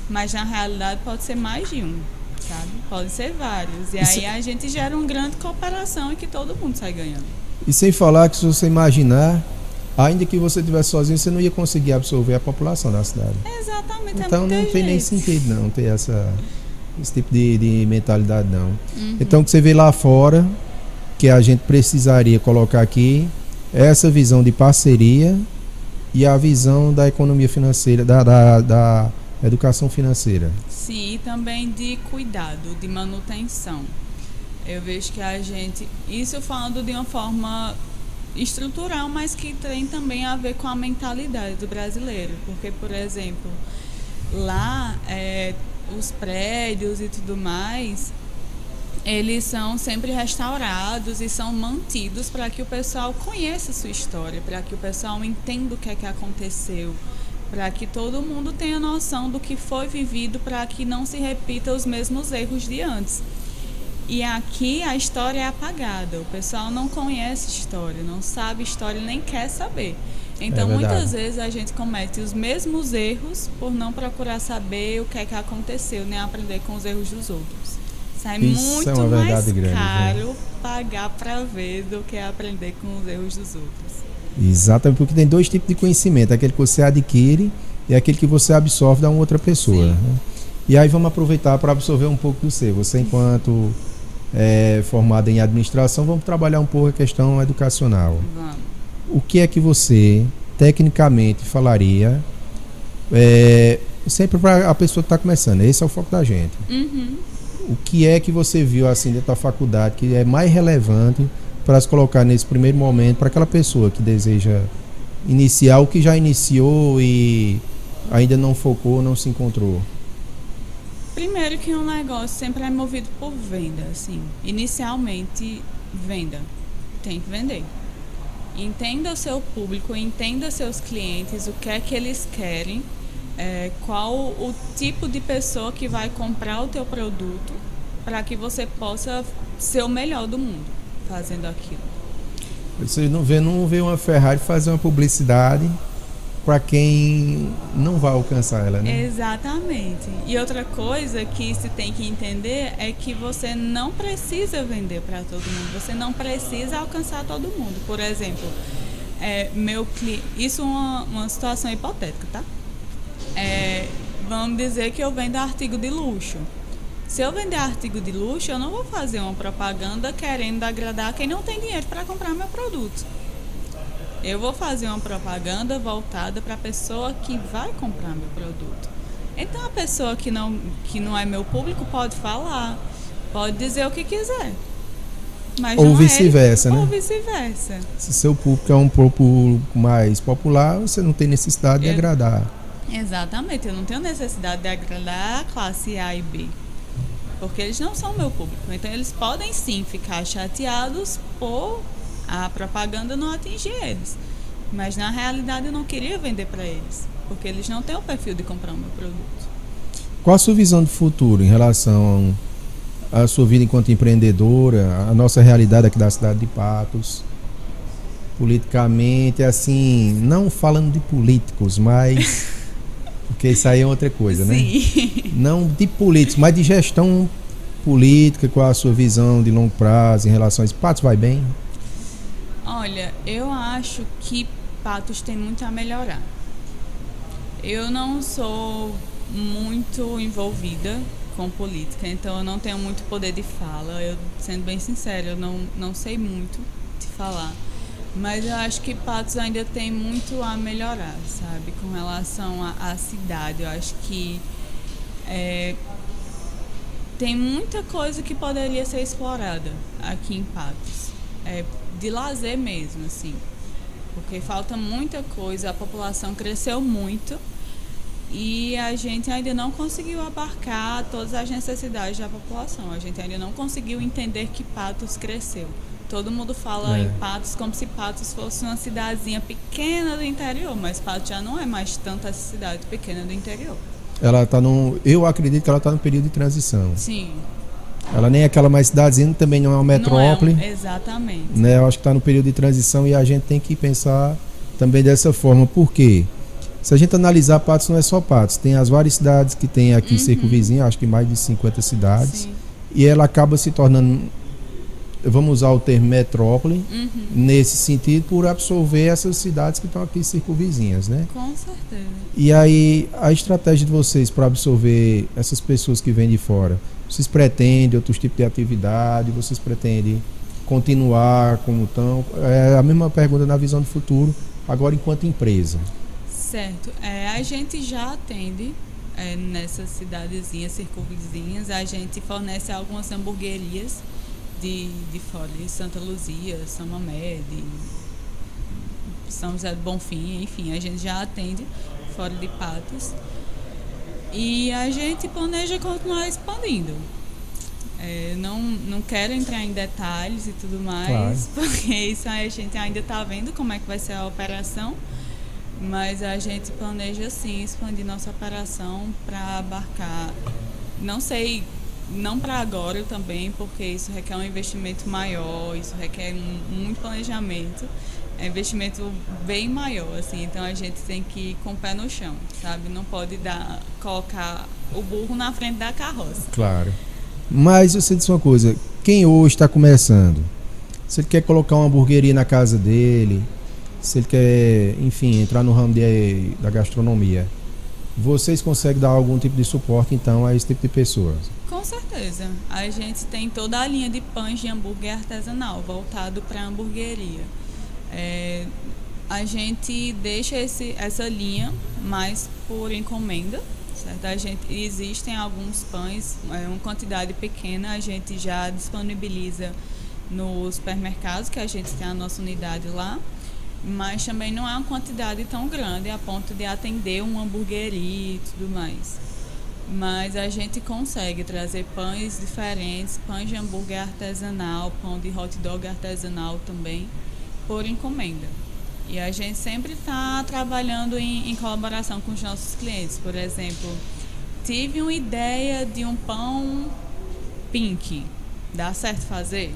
Mas na realidade pode ser mais de um, sabe? Pode ser vários. E aí a gente gera uma grande cooperação e que todo mundo sai ganhando. E sem falar que se você imaginar, ainda que você estivesse sozinho, você não ia conseguir absorver a população da cidade. Exatamente. Então não tem nem sentido não ter esse tipo de mentalidade não. Então o que você vê lá fora, que a gente precisaria colocar aqui, é essa visão de parceria e a visão da economia financeira, da educação financeira. Sim, e também de cuidado, de manutenção. Eu vejo que a gente, isso falando de uma forma estrutural, mas que tem também a ver com a mentalidade do brasileiro. Porque, por exemplo, lá os prédios e tudo mais, eles são sempre restaurados e são mantidos para que o pessoal conheça a sua história, para que o pessoal entenda o que é que aconteceu, para que todo mundo tenha noção do que foi vivido, para que não se repita os mesmos erros de antes. E aqui a história é apagada, o pessoal não conhece história, não sabe história, nem quer saber. Então muitas vezes a gente comete os mesmos erros por não procurar saber o que é que aconteceu, nem aprender com os erros dos outros. Sai muito mais caro pagar para ver do que aprender com os erros dos outros. Exatamente, porque tem dois tipos de conhecimento, aquele que você adquire e aquele que você absorve da outra pessoa. Né? E aí vamos aproveitar para absorver um pouco do seu. Você enquanto formado em administração, vamos trabalhar um pouco a questão educacional. Vamos. O que é que você tecnicamente falaria sempre para a pessoa que está começando? Esse é o foco da gente. O que é que você viu assim dentro da faculdade que é mais relevante para se colocar nesse primeiro momento para aquela pessoa que deseja iniciar o que já iniciou e ainda não focou, não se encontrou? Primeiro que um negócio sempre é movido por venda, assim. Inicialmente, venda. Tem que vender. Entenda o seu público, entenda seus clientes, o que é que eles querem, qual o tipo de pessoa que vai comprar o teu produto para que você possa ser o melhor do mundo fazendo aquilo. Você não vê uma Ferrari fazer uma publicidade para quem não vai alcançar ela, né? Exatamente. E outra coisa que se tem que entender é que você não precisa vender para todo mundo, você não precisa alcançar todo mundo. Por exemplo, isso é uma situação hipotética, tá? Vamos dizer que eu vendo artigo de luxo. Se eu vender artigo de luxo, eu não vou fazer uma propaganda querendo agradar quem não tem dinheiro para comprar meu produto. Eu vou fazer uma propaganda voltada para a pessoa que vai comprar meu produto. Então, a pessoa que não é meu público pode falar, pode dizer o que quiser. Mas ou vice-versa, né? Ou vice-versa. Se seu público é um público mais popular, você não tem necessidade de agradar. Exatamente, eu não tenho necessidade de agradar a classe A e B, porque eles não são meu público. Então eles podem sim ficar chateados por a propaganda não atingir eles, mas na realidade eu não queria vender para eles, porque eles não têm o perfil de comprar o meu produto. Qual a sua visão de futuro em relação à sua vida enquanto empreendedora, a nossa realidade aqui da cidade de Patos, politicamente, assim, não falando de políticos, mas porque isso aí é outra coisa, né? Sim. Não de políticos, mas de gestão política. Qual a sua visão de longo prazo em relação a isso? Patos vai bem? Olha, eu acho que Patos tem muito a melhorar. Eu não sou muito envolvida com política, então eu não tenho muito poder de fala. Eu, sendo bem sincera, eu não sei muito de falar. Mas eu acho que Patos ainda tem muito a melhorar, sabe? Com relação à cidade. Eu acho que tem muita coisa que poderia ser explorada aqui em Patos. De lazer mesmo, assim. Porque falta muita coisa, a população cresceu muito e a gente ainda não conseguiu abarcar todas as necessidades da população. A gente ainda não conseguiu entender que Patos cresceu. Todo mundo fala em Patos como se Patos fosse uma cidadezinha pequena do interior, mas Patos já não é mais tanta cidade pequena do interior. Eu acredito que ela está no período de transição. Sim. Ela nem é aquela mais cidadezinha, também não é uma metrópole. Não é exatamente. Né? Eu acho que está no período de transição e a gente tem que pensar também dessa forma. Por quê? Se a gente analisar, Patos não é só Patos. Tem as várias cidades que tem aqui circunvizinho, acho que mais de 50 cidades. Sim. E ela acaba se tornando, vamos usar o termo metrópole, nesse sentido, por absorver essas cidades que estão aqui circunvizinhas, né? Com certeza. E aí, a estratégia de vocês para absorver essas pessoas que vêm de fora? Vocês pretendem outros tipos de atividade? Vocês pretendem continuar como estão? É a mesma pergunta na visão do futuro, agora enquanto empresa. Certo. A gente já atende nessas cidadezinhas circunvizinhas. A gente fornece algumas hamburguerias de fora, de Santa Luzia, São Mamé, de São José do Bonfim, enfim, a gente já atende fora de Patos. E a gente planeja continuar expandindo. Não quero entrar em detalhes e tudo mais, claro, porque isso a gente ainda está vendo como é que vai ser a operação, mas a gente planeja sim expandir nossa operação para abarcar, não sei, não para agora também, porque isso requer um investimento maior, isso requer muito planejamento. É um investimento bem maior, assim, então a gente tem que ir com o pé no chão, sabe? Não pode colocar o burro na frente da carroça. Claro. Mas você disse uma coisa, quem hoje está começando, se ele quer colocar uma hamburgueria na casa dele, se ele quer, enfim, entrar no ramo da gastronomia, vocês conseguem dar algum tipo de suporte, então, a esse tipo de pessoas? Com certeza. A gente tem toda a linha de pães de hambúrguer artesanal, voltado para a hamburgueria. A gente deixa essa linha mais por encomenda, certo? Existem alguns pães, uma quantidade pequena, a gente já disponibiliza nos supermercados, que a gente tem a nossa unidade lá, mas também não é uma quantidade tão grande a ponto de atender uma hamburgueria e tudo mais. Mas a gente consegue trazer pães diferentes, pães de hambúrguer artesanal, pão de hot dog artesanal também, por encomenda. E a gente sempre está trabalhando em colaboração com os nossos clientes. Por exemplo, tive uma ideia de um pão Pink, dá certo fazer?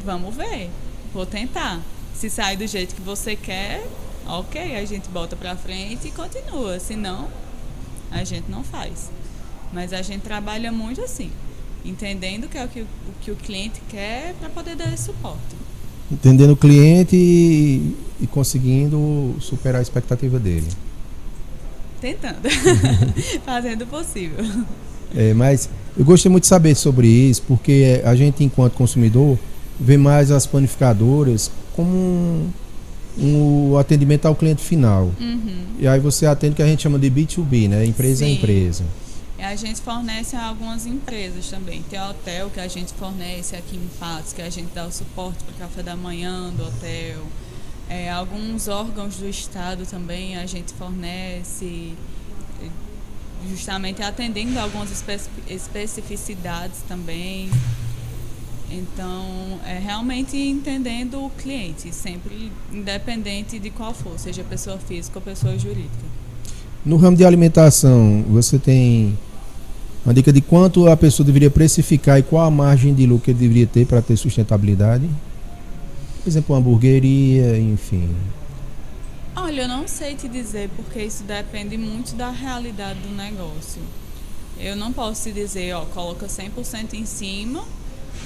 Vamos ver, vou tentar. Se sair do jeito que você quer, ok, a gente bota pra frente e continua. Se não, a gente não faz. Mas a gente trabalha muito assim, entendendo que é o que o cliente quer para poder dar esse suporte. Entendendo o cliente e conseguindo superar a expectativa dele. Tentando. Fazendo o possível. Mas eu gostei muito de saber sobre isso, porque a gente, enquanto consumidor, vê mais as panificadoras como um atendimento ao cliente final. Uhum. E aí você atende o que a gente chama de B2B, né? Empresa a empresa. E a gente fornece a algumas empresas também. Tem o hotel que a gente fornece aqui em Patos, que a gente dá o suporte para o café da manhã do hotel. Alguns órgãos do estado também a gente fornece, justamente atendendo a algumas especificidades também. Então, realmente entendendo o cliente, sempre independente de qual for, seja pessoa física ou pessoa jurídica. No ramo de alimentação, você tem uma dica de quanto a pessoa deveria precificar e qual a margem de lucro que ele deveria ter para ter sustentabilidade? Por exemplo, uma hamburgueria, enfim. Olha, eu não sei te dizer, porque isso depende muito da realidade do negócio. Eu não posso te dizer, coloca 100% em cima,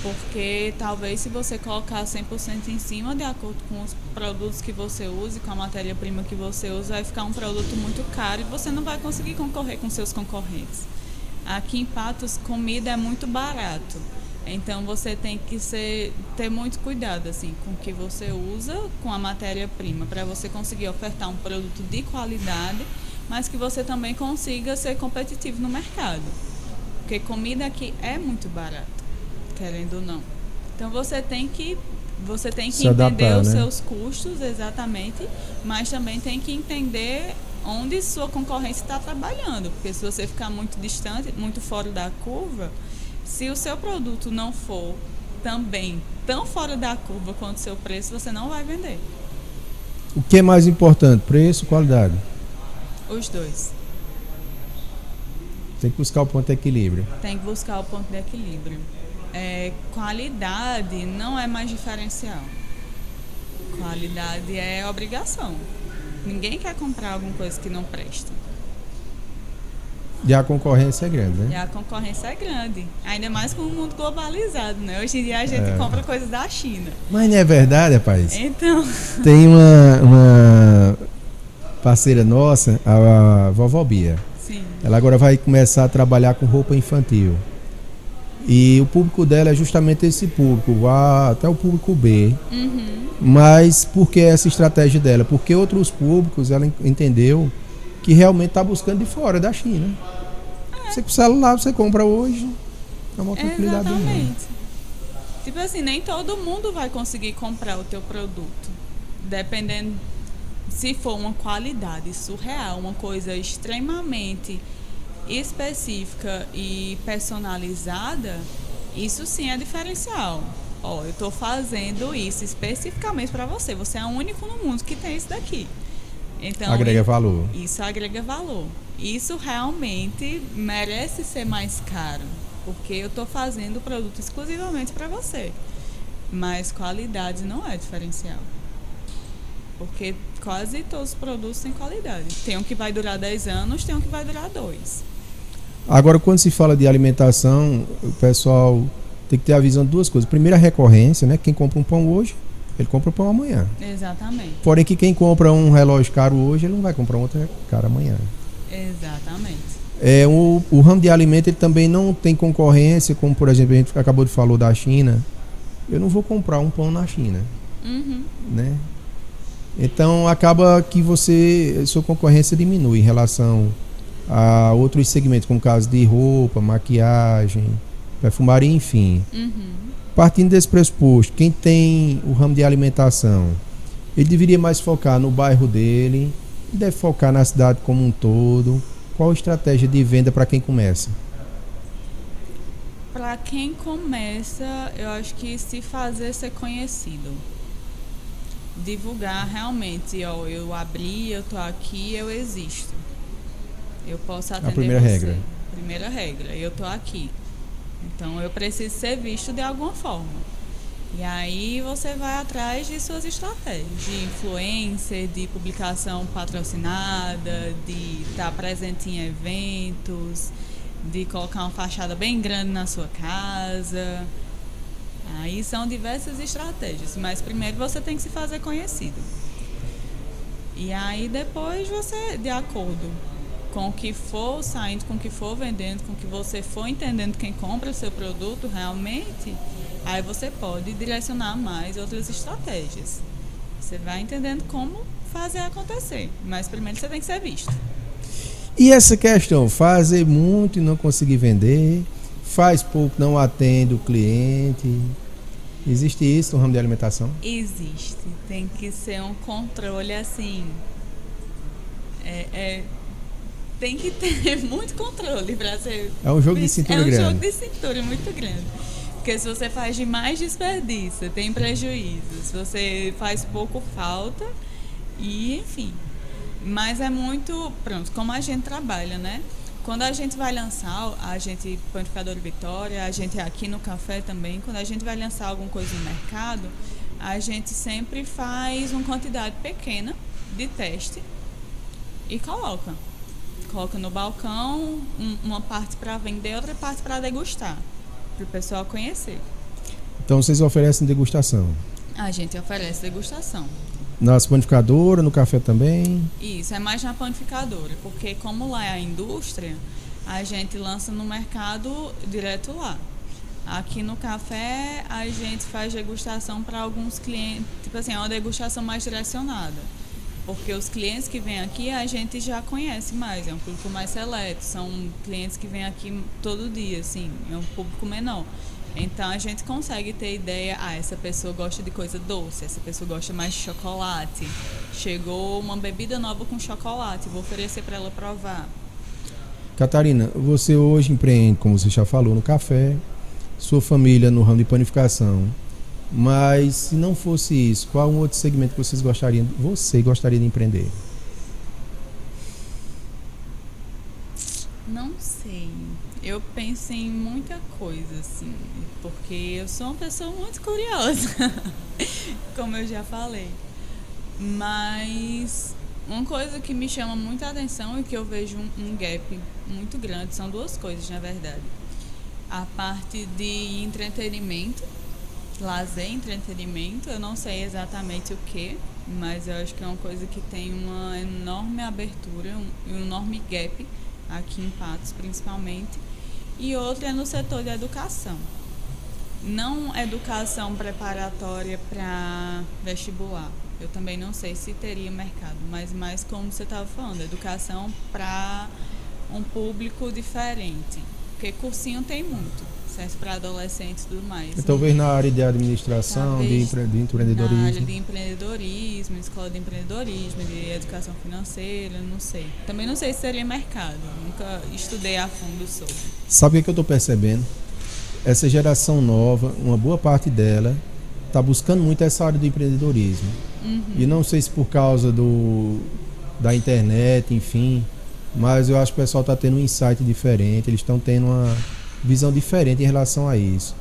porque talvez se você colocar 100% em cima, de acordo com os produtos que você use, com a matéria-prima que você usa, vai ficar um produto muito caro e você não vai conseguir concorrer com seus concorrentes. Aqui em Patos, comida é muito barato. Então você tem que ter muito cuidado assim, com o que você usa, com a matéria-prima, para você conseguir ofertar um produto de qualidade, mas que você também consiga ser competitivo no mercado. Porque comida aqui é muito barato, querendo ou não. Então você tem que entender adaptar, os seus custos, exatamente, mas também tem que entender onde sua concorrência está trabalhando. Porque se você ficar muito distante, muito fora da curva, se o seu produto não for também tão fora da curva quanto o seu preço, você não vai vender. O que é mais importante, preço ou qualidade? Os dois. Tem que buscar o ponto de equilíbrio. Tem que buscar o ponto de equilíbrio. Qualidade não é mais diferencial. Qualidade é obrigação. Ninguém quer comprar alguma coisa que não presta. E a concorrência é grande, né? E a concorrência é grande. Ainda mais com o mundo globalizado, né? Hoje em dia a gente compra coisas da China. Mas não é verdade, rapaz? Então... Tem uma parceira nossa, a vovó Bia. Sim. Ela agora vai começar a trabalhar com roupa infantil. E o público dela é justamente esse público, até o público B. Uhum. Mas por que essa estratégia dela? Porque outros públicos, ela entendeu que realmente está buscando de fora da China. Você com o celular, você compra hoje, é uma tranquilidade. Exatamente. Tipo assim, nem todo mundo vai conseguir comprar o teu produto. Dependendo, se for uma qualidade surreal, uma coisa extremamente específica e personalizada, isso sim é diferencial. Eu estou fazendo isso especificamente para você. Você é o único no mundo que tem isso daqui. Então, agrega valor. Isso agrega valor. Isso realmente merece ser mais caro, porque eu estou fazendo o produto exclusivamente para você. Mas qualidade não é diferencial. Porque quase todos os produtos têm qualidade. Tem um que vai durar 10 anos, tem um que vai durar 2. Agora, quando se fala de alimentação, o pessoal tem que ter a visão de duas coisas. Primeiro, a recorrência, né? Quem compra um pão hoje, ele compra o pão amanhã. Exatamente. Porém que quem compra um relógio caro hoje, ele não vai comprar outro caro amanhã. Exatamente. O ramo de alimento ele também não tem concorrência, como por exemplo a gente acabou de falar da China. Eu não vou comprar um pão na China. Uhum. Né? Então acaba que sua concorrência diminui em relação a outros segmentos, como o caso de roupa, maquiagem, perfumaria, enfim. Uhum. Partindo desse pressuposto, quem tem o ramo de alimentação, ele deveria mais focar no bairro dele, deve focar na cidade como um todo. Qual a estratégia de venda para quem começa? Para quem começa, eu acho que se fazer ser conhecido. Divulgar realmente, eu abri, eu tô aqui, eu existo. Eu posso atender a primeira você. regra. Primeira regra, eu tô aqui. Então, eu preciso ser visto de alguma forma. E aí você vai atrás de suas estratégias, de influencer, de publicação patrocinada, de estar presente em eventos, de colocar uma fachada bem grande na sua casa. Aí são diversas estratégias, mas primeiro você tem que se fazer conhecido. E aí depois você, de acordo com o que for saindo, com o que for vendendo, com o que você for entendendo quem compra o seu produto realmente, aí você pode direcionar mais outras estratégias. Você vai entendendo como fazer acontecer, mas primeiro você tem que ser visto. E essa questão, fazer muito e não conseguir vender, faz pouco, não atende o cliente. Existe isso no ramo de alimentação? Existe. Tem que ser um controle assim. Tem que ter muito controle para ser. É um jogo de cintura grande. É um jogo de cintura muito grande. Porque se você faz demais, desperdiça, tem prejuízo. Se você faz pouco, falta. E, enfim. Mas é muito. Pronto, como a gente trabalha, né? Quando a gente vai lançar, a gente, Panificadora Vitória, a gente aqui no café também, quando a gente vai lançar alguma coisa no mercado, a gente sempre faz uma quantidade pequena de teste e coloca. Coloca no balcão, uma parte para vender, outra parte para degustar, para o pessoal conhecer. Então vocês oferecem degustação? A gente oferece degustação. Nas panificadoras, no café também? Isso, é mais na panificadora, porque como lá é a indústria, a gente lança no mercado direto lá. Aqui no café, a gente faz degustação para alguns clientes, tipo assim, é uma degustação mais direcionada. Porque os clientes que vêm aqui, a gente já conhece mais, é um público mais seleto, são clientes que vêm aqui todo dia, assim, é um público menor. Então a gente consegue ter ideia, essa pessoa gosta de coisa doce, essa pessoa gosta mais de chocolate. Chegou uma bebida nova com chocolate, vou oferecer para ela provar. Catarina, você hoje empreende, como você já falou, no café, sua família no ramo de panificação. Mas se não fosse isso, qual um outro segmento que você gostaria de empreender? Não sei. Eu penso em muita coisa, assim, porque eu sou uma pessoa muito curiosa, como eu já falei. Mas uma coisa que me chama muita atenção e que eu vejo um gap muito grande, são duas coisas, na verdade. A parte de entretenimento, lazer, entretenimento, eu não sei exatamente o que, mas eu acho que é uma coisa que tem uma enorme abertura, um enorme gap aqui em Patos, principalmente. E outra é no setor de educação. Não educação preparatória para vestibular. Eu também não sei se teria mercado, mas mais como você estava falando, educação para um público diferente. Porque cursinho tem muito, serve para adolescentes e tudo mais. Talvez na área de administração, de empreendedorismo. Na área de empreendedorismo, escola de empreendedorismo, de educação financeira, não sei. Também não sei se seria mercado, nunca estudei a fundo sobre. Sabe o que eu estou percebendo? Essa geração nova, uma boa parte dela, está buscando muito essa área do empreendedorismo. E não sei se por causa da internet, enfim, mas eu acho que o pessoal está tendo um insight diferente, eles estão tendo uma visão diferente em relação a isso.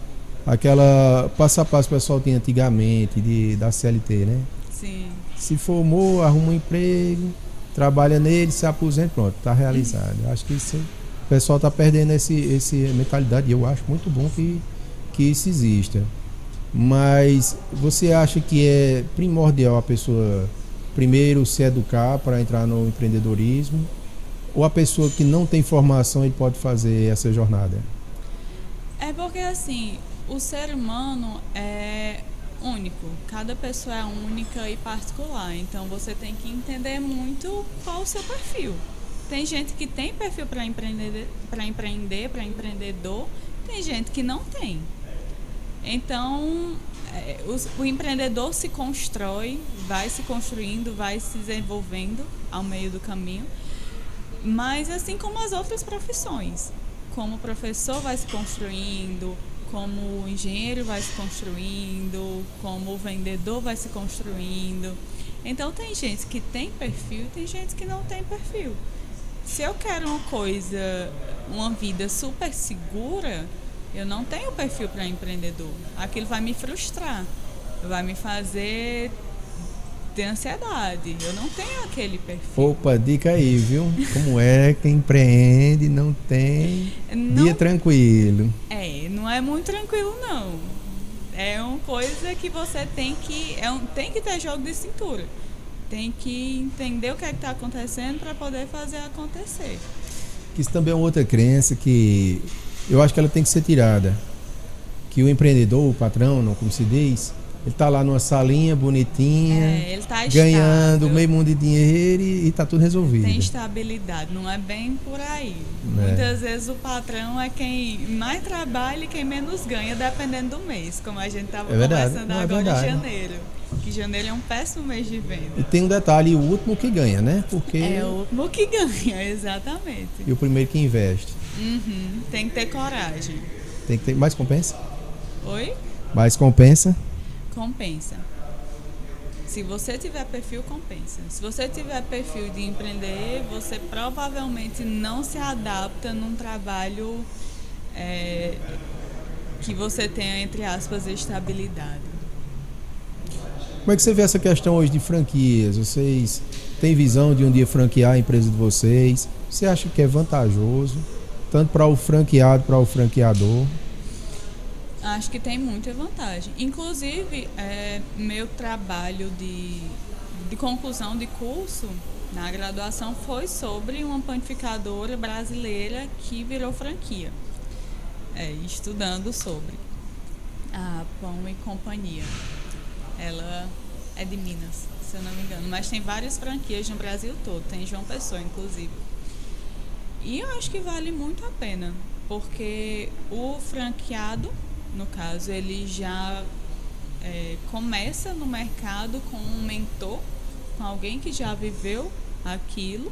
Aquela passo a passo que o pessoal tinha antigamente, da CLT, né? Sim. Se formou, arruma um emprego, trabalha nele, se aposenta, pronto, está realizado. Acho que isso, o pessoal está perdendo essa mentalidade, e eu acho muito bom que isso exista. Mas você acha que é primordial a pessoa primeiro se educar para entrar no empreendedorismo? Ou a pessoa que não tem formação ele pode fazer essa jornada? É porque assim, o ser humano é único, cada pessoa é única e particular, então você tem que entender muito qual o seu perfil. Tem gente que tem perfil para empreender, para empreendedor, tem gente que não tem. Então, o empreendedor se constrói, vai se construindo, vai se desenvolvendo ao meio do caminho, mas assim como as outras profissões. Como o professor vai se construindo, como o engenheiro vai se construindo, como o vendedor vai se construindo. Então, tem gente que tem perfil e tem gente que não tem perfil. Se eu quero uma vida super segura, Eu não tenho perfil para empreendedor. Aquilo vai me frustrar, vai me fazer ter ansiedade. Eu não tenho aquele perfil. Opa, dica aí, viu? Como é que empreende, não tem dia tranquilo. Não é muito tranquilo, não. É uma coisa que você tem que... tem que ter jogo de cintura. Tem que entender o que é que está acontecendo para poder fazer acontecer. Isso também é uma outra crença que eu acho que ela tem que ser tirada. Que o empreendedor, o patrão, não como se diz, ele está lá numa salinha bonitinha, ele tá ganhando meio mundo de dinheiro e está tudo resolvido. Tem estabilidade, não é bem por aí. Muitas vezes o patrão é quem mais trabalha e quem menos ganha, dependendo do mês, como a gente estava conversando agora em janeiro. Que janeiro é um péssimo mês de venda. E tem um detalhe, o último que ganha, né? Porque é o último que ganha, exatamente. E o primeiro que investe. Tem que ter coragem. Tem que ter. Mais compensa? Oi? Mais compensa? Compensa. Se você tiver perfil, compensa. Se você tiver perfil de empreender, você provavelmente não se adapta num trabalho que você tenha, entre aspas, estabilidade. Como é que você vê essa questão hoje de franquias? Vocês têm visão de um dia franquear a empresa de vocês? Você acha que é vantajoso, tanto para o franqueado, para o franqueador? Acho que tem muita vantagem. Inclusive, meu trabalho de conclusão de curso na graduação foi sobre uma panificadora brasileira que virou franquia. Estudando sobre a Pão e Companhia. Ela é de Minas, se eu não me engano, mas tem várias franquias no Brasil todo, tem João Pessoa, inclusive. E eu acho que vale muito a pena, porque o franqueado, no caso, ele já começa no mercado com um mentor, com alguém que já viveu aquilo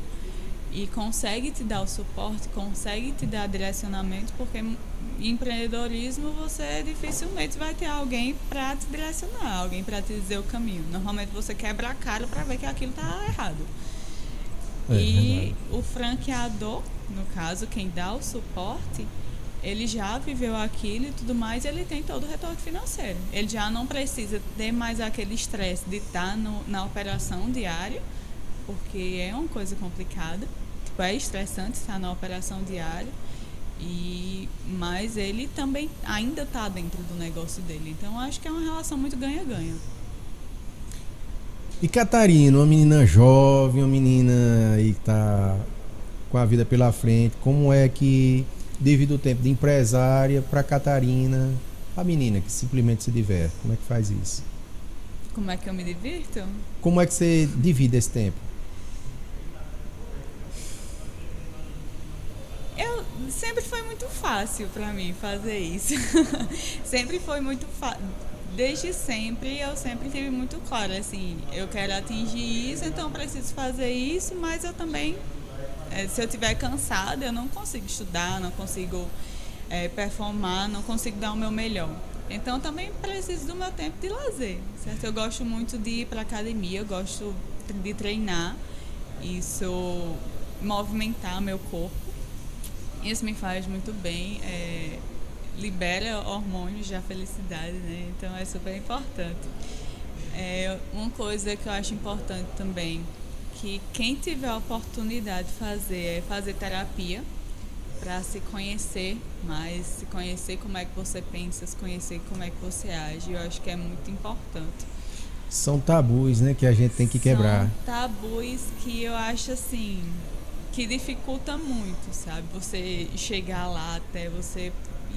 e consegue te dar o suporte, consegue te dar direcionamento, porque em empreendedorismo você dificilmente vai ter alguém para te direcionar, alguém para te dizer o caminho. Normalmente você quebra a cara para ver que aquilo está errado. E o franqueador, no caso, quem dá o suporte, ele já viveu aquilo e tudo mais, ele tem todo o retorno financeiro. Ele já não precisa ter mais aquele estresse de estar na operação diária, porque é uma coisa complicada. É estressante estar na operação diária, mas ele também ainda está dentro do negócio dele. Então, acho que é uma relação muito ganha-ganha. E Catarina, uma menina jovem, uma menina aí que está com a vida pela frente, como é que, devido ao tempo de empresária para Catarina, a menina que simplesmente se diverte, como é que faz isso? Como é que eu me divirto? Como é que você divide esse tempo? Sempre foi muito fácil para mim fazer isso. Sempre foi muito fácil. Desde sempre, eu sempre tive muito claro, assim, eu quero atingir isso, então eu preciso fazer isso, mas eu também, se eu estiver cansada, eu não consigo estudar, não consigo performar, não consigo dar o meu melhor. Então, eu também preciso do meu tempo de lazer, certo? Eu gosto muito de ir para academia, eu gosto de treinar, isso movimentar meu corpo. Isso me faz muito bem, libera hormônios da felicidade, né? Então é super importante. Uma coisa que eu acho importante também, que quem tiver a oportunidade de fazer, é fazer terapia para se conhecer mais, se conhecer como é que você pensa, se conhecer como é que você age. Eu acho que é muito importante. São tabus, né, que a gente tem que quebrar. São tabus que eu acho assim, que dificulta muito, sabe? Você chegar lá até você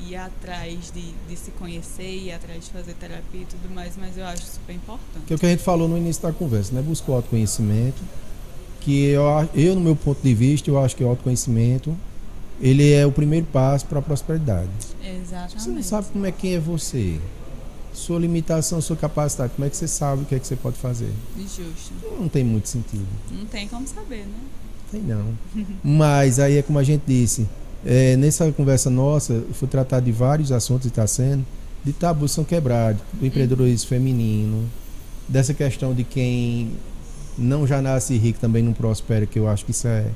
ir atrás de se conhecer, ir atrás de fazer terapia e tudo mais, mas eu acho super importante. Que é o que a gente falou no início da conversa, né? Buscar o autoconhecimento, que eu, no meu ponto de vista, eu acho que o autoconhecimento, ele é o primeiro passo para a prosperidade. Exatamente. Você não sabe como é quem é você, sua limitação, sua capacidade, como é que você sabe o que é que você pode fazer? Justo. Não tem muito sentido. Não tem como saber, né? Tem não. Mas aí é como a gente disse, nessa conversa nossa, eu fui tratar de vários assuntos e está sendo, de tabus são quebrados, do empreendedorismo feminino, dessa questão de quem não já nasce rico também não prospera, que eu acho que isso é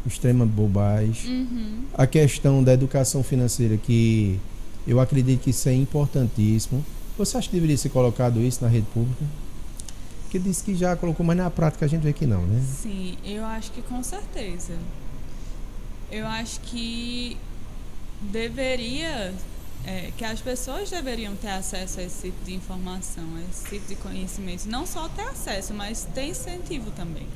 extrema bobagem. A questão da educação financeira, que Eu acredito que isso é importantíssimo. Você acha que deveria ser colocado isso na rede pública? Porque disse que já colocou, mas na prática a gente vê que não, né? Sim, eu acho que com certeza. Eu acho que deveria, que as pessoas deveriam ter acesso a esse tipo de informação, a esse tipo de conhecimento. Não só ter acesso, mas ter incentivo também.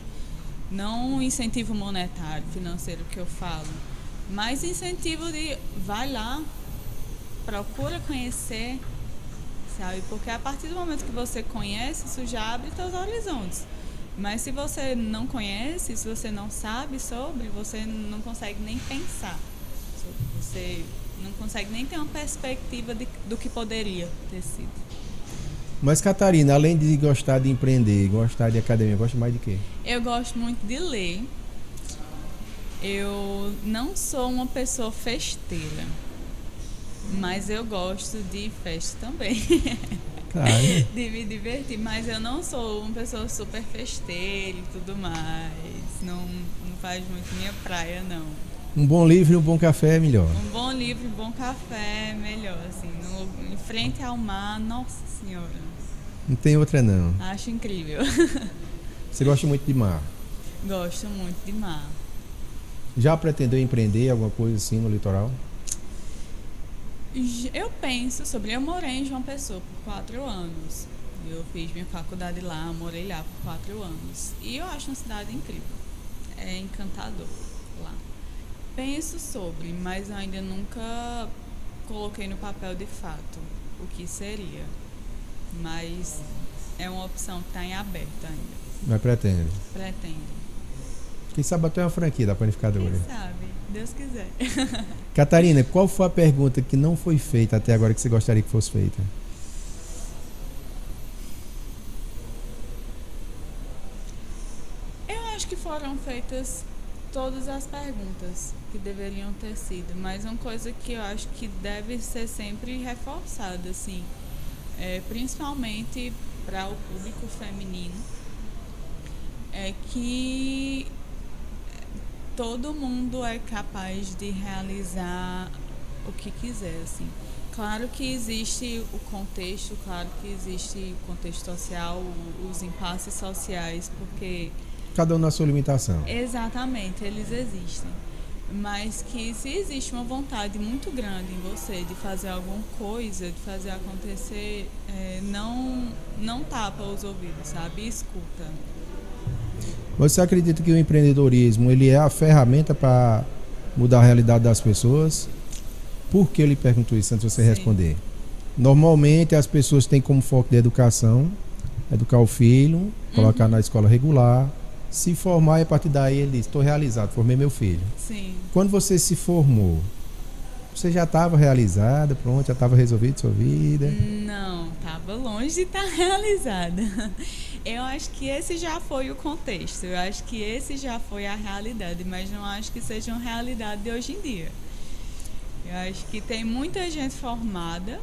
Não incentivo monetário, financeiro que eu falo, mas incentivo de vai lá, procura conhecer, sabe? Porque a partir do momento que você conhece, isso já abre seus horizontes. Mas se você não conhece, se você não sabe sobre, você não consegue nem pensar. Você não consegue nem ter uma perspectiva do que poderia ter sido. Mas, Catarina, além de gostar de empreender, gostar de academia, gosta mais de quê? Eu gosto muito de ler. Eu não sou uma pessoa festeira, mas eu gosto de festa também. Claro. De me divertir, mas eu não sou uma pessoa super festeira e tudo mais. Não faz muito minha praia, não. Um bom livro e um bom café é melhor. Um bom livro e um bom café é melhor, assim. Em frente ao mar, nossa senhora. Não tem outra, não. Acho incrível. Você gosta muito de mar? Gosto muito de mar. Já pretendeu empreender alguma coisa assim no litoral? Eu penso sobre... Eu morei em João Pessoa por 4 anos. Eu fiz minha faculdade lá, morei lá por 4 anos. E eu acho uma cidade incrível. É encantador lá. Penso sobre, mas ainda nunca coloquei no papel de fato o que seria. Mas é uma opção que está em aberto ainda. Mas pretende? Pretendo. Quem sabe até uma franquia da panificadora. Quem sabe? Deus quiser. Catarina, qual foi a pergunta que não foi feita até agora que você gostaria que fosse feita? Eu acho que foram feitas todas as perguntas que deveriam ter sido, mas uma coisa que eu acho que deve ser sempre reforçada, assim, principalmente para o público feminino, é que todo mundo é capaz de realizar o que quiser, assim. Claro que existe o contexto, claro que existe o contexto social, os impasses sociais, porque... Cada um na sua limitação. Exatamente, eles existem. Mas que se existe uma vontade muito grande em você de fazer alguma coisa, de fazer acontecer, não tapa os ouvidos, sabe? Escuta. Você acredita que o empreendedorismo ele é a ferramenta para mudar a realidade das pessoas? Por que eu lhe pergunto isso antes de você responder? Normalmente as pessoas têm como foco de educação, educar o filho, colocar na escola regular, se formar e a partir daí ele diz, estou realizado, formei meu filho. Sim. Quando você se formou, você já estava realizada, pronto, já estava resolvido sua vida? Não, estava longe de estar realizada. Eu acho que esse já foi o contexto, eu acho que esse já foi a realidade, mas não acho que seja uma realidade de hoje em dia. Eu acho que tem muita gente formada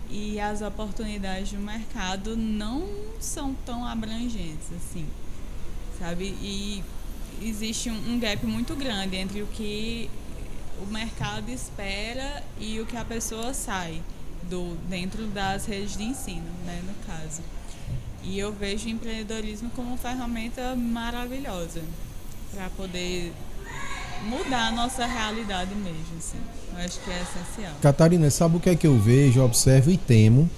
e as oportunidades do mercado não são tão abrangentes assim, sabe? E existe um gap muito grande entre o que o mercado espera e o que a pessoa sai dentro das redes de ensino, né, no caso. E eu vejo o empreendedorismo como uma ferramenta maravilhosa para poder mudar a nossa realidade mesmo, assim. Eu acho que é essencial. Catarina, sabe o que é que eu vejo, observo e temo?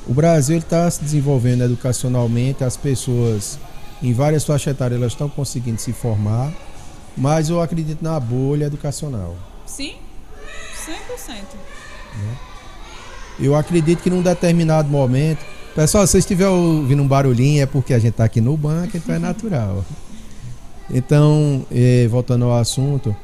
O Brasil está se desenvolvendo educacionalmente, as pessoas em várias faixas etárias elas estão conseguindo se formar, mas eu acredito na bolha educacional. Sim, 100%. Eu acredito que num determinado momento... Pessoal, se vocês estiverem ouvindo um barulhinho é porque a gente está aqui no banco, então é natural. Então, voltando ao assunto,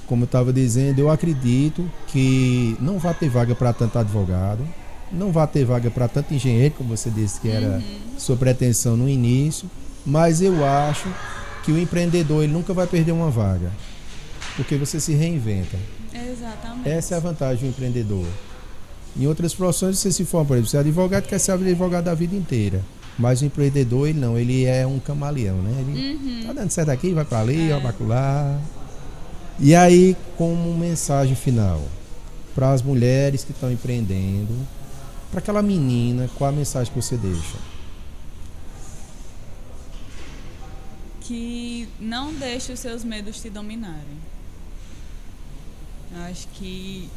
como eu estava dizendo, eu acredito que não vai ter vaga para tanto advogado, não vai ter vaga para tanto engenheiro, como você disse que era sua pretensão no início, mas eu acho que o empreendedor ele nunca vai perder uma vaga, porque você se reinventa. Exatamente. Essa é a vantagem do empreendedor. Em outras profissões você se forma, por exemplo, você é advogado, quer ser advogado a vida inteira. Mas o empreendedor, ele não, ele é um camaleão, né? Ele tá dando certo aqui, vai para ali, vai para lá. E aí, como mensagem final, para as mulheres que estão empreendendo, para aquela menina, qual a mensagem que você deixa? Que não deixe os seus medos te dominarem. Eu acho que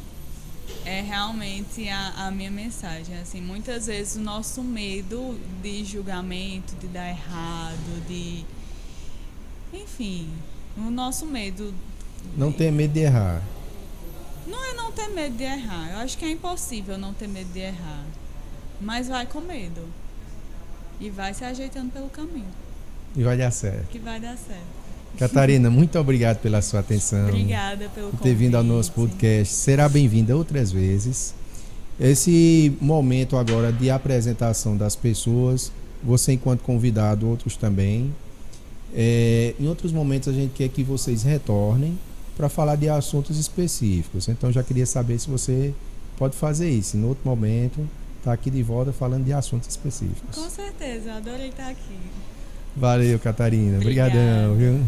é realmente a minha mensagem. Assim, muitas vezes o nosso medo de julgamento, de dar errado, enfim, o nosso medo... Não ter medo de errar. Não é não ter medo de errar. Eu acho que é impossível não ter medo de errar. Mas vai com medo. E vai se ajeitando pelo caminho. E vai dar certo. Que vai dar certo. Catarina, muito obrigado pela sua atenção. Obrigada pelo convite. Por ter vindo ao nosso podcast. Será bem-vinda outras vezes. Esse momento agora de apresentação das pessoas, você enquanto convidado, outros também. Em outros momentos a gente quer que vocês retornem para falar de assuntos específicos. Então já queria saber se você pode fazer isso. Em outro momento, tá aqui de volta falando de assuntos específicos. Com certeza, eu adorei estar aqui. Valeu, Catarina. Obrigadão, viu?